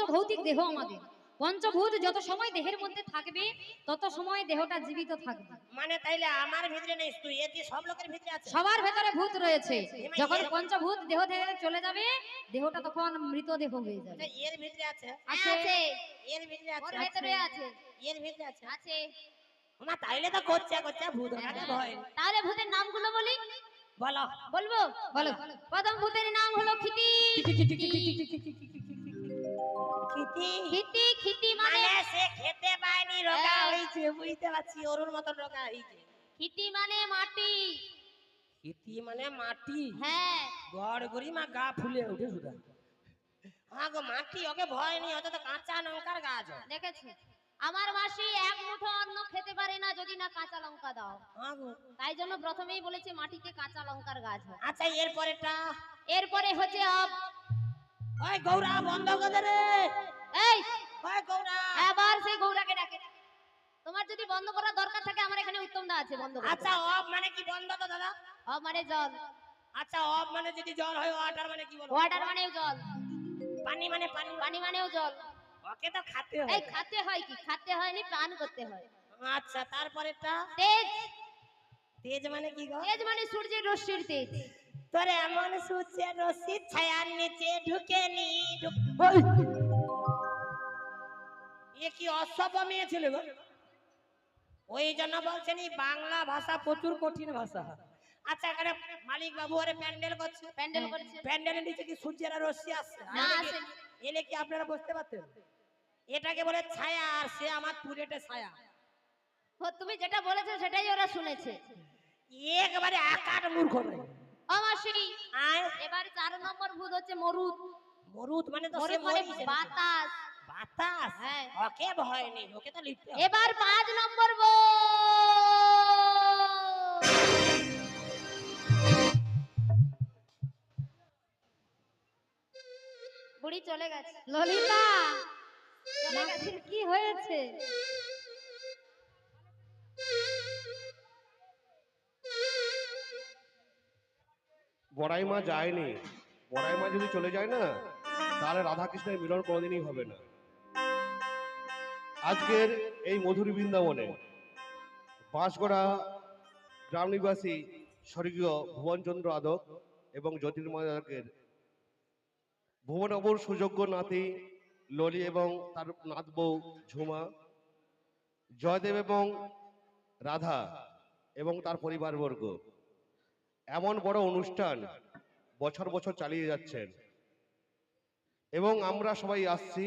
পঞ্চভৌতিক দেহ আমাদের। পঞ্চভূত যত সময় দেহের মধ্যে থাকবে তত সময় দেহটা জীবিত থাকবে। মানে তাইলে আমার ভিতরে নেই, তুই এটি সব লোকের ভিতরে আছে। সবার ভেতরে ভূত রয়েছে। যখন পঞ্চভূত দেহ থেকে চলে যাবে দেহটা তখন মৃত দেহ হয়ে যাবে। এর ভিতরে আছে? আছে। এর ভিতরে আছে? ওর ভেতরে আছে। এর ভিতরে আছে? আছে। না তাইলে তো করছে ভূত ওনাকে ভয়। তাহলে ভূতের নামগুলো বলি। বলো। বলবো? বলো। প্রথম ভূতের নাম হলো খিটি। খিটি খিটি মানে সে খেতে পায়নি, রোগা হইছে, বুঝতে পারছি, ওরুর মতন রোগা হইছে। খিটি মানে মাটি। খিটি মানে মাটি? হ্যাঁ। গড় গড়ি মা গা ফুলে উঠে সুদা। হ্যাঁ গো, মাটি, ওকে ভয় নেই, ওটা তো কাঁচা লঙ্কার গাছ। দেখেছো, আমার মাসি এক মুঠো অন্ন খেতে পারে না যদি না কাঁচা লঙ্কা দাও। হ্যাঁ গো, তাই জন্য প্রথমেই বলেছে মাটিতে কাঁচা লঙ্কার গাছ হয়। আচ্ছা এরপরেটা? এরপরে হচ্ছে ওই গৌরা বন্ধ করে রে। এই ওই গৌরা, আবার সেই গৌরাকে ডাকে। তোমার যদি বন্ধ করার দরকার থাকে আমার এখানে উত্তম দা আছে, বন্ধ করো। আচ্ছা অফ মানে কি বন্ধ তো দাদা? অফ মানে জল। আচ্ছা অফ মানে যদি জল হয়, ওয়াটার মানে কি বলো? ওয়াটার মানেও জল। পানি মানে পানি? পানি মানেও জল। ওকে তো খেতে হয়। এই খেতে হয় কি? খেতে হয়নি, পান করতে হয়। আচ্ছা তারপরেটা? তেজ। তেজ মানে কি গো? তেজ মানে সূর্যের রশ্মির তেজ। তোর এমন সূর্যের রশ্মির ছায়ার নিচে ঢুকে নি। এ কি অসভ্য মেয়ে ছিল গো? ওই জন্য বলছেন এই বাংলা ভাষা প্রচুর কঠিন ভাষা। আচ্ছা এখানে মালিক বাবু আরে প্যান্ডেল করছে। প্যান্ডেল করছে। প্যান্ডেলের নিচে কি সূর্যের রশ্মি আসছে? না আসে। এলে কি আপনারা বুঝতে পারতেন? এটাকে বলে ছায়া, আর সে আমার পুরেটে ছায়া। তুমি যেটা বলেছো সেটাই ওরা শুনেছে। একবারে আকার মূর্খ নয়। অমাসি এবার 4 নম্বর ভূত হচ্ছে মরুত। মরুত মানে তো সে মানে মরিছে। বাতাস। বাতাস? হ্যাঁ। ওকে ভয় নেই, ওকে তো লিখতে হবে। এবার 5 নম্বর বুড়ি চলে গেছে। ললিতা চলে গেছে। কি হয়েছে? বড়াই মা যায়নি। বড়াই মা যদি চলে যায় না তাহলে রাধা কৃষ্ণের মিলন কোনোদিনই হবে না। আজকের এই মধুর বৃন্দাবনে বাঁশগড়া গ্রাম নিবাসী স্বর্গীয় ভুবনচন্দ্র আদক এবং জ্যোতির্ময় আদকের ভুবনবর সুযোগ্য নাতি ললি এবং তার নাত বউ ঝুমা, জয়দেব এবং রাধা এবং তার পরিবারবর্গ এমন বড় অনুষ্ঠান বছর বছর চালিয়ে যাচ্ছেন এবং আমরা সবাই আসছি।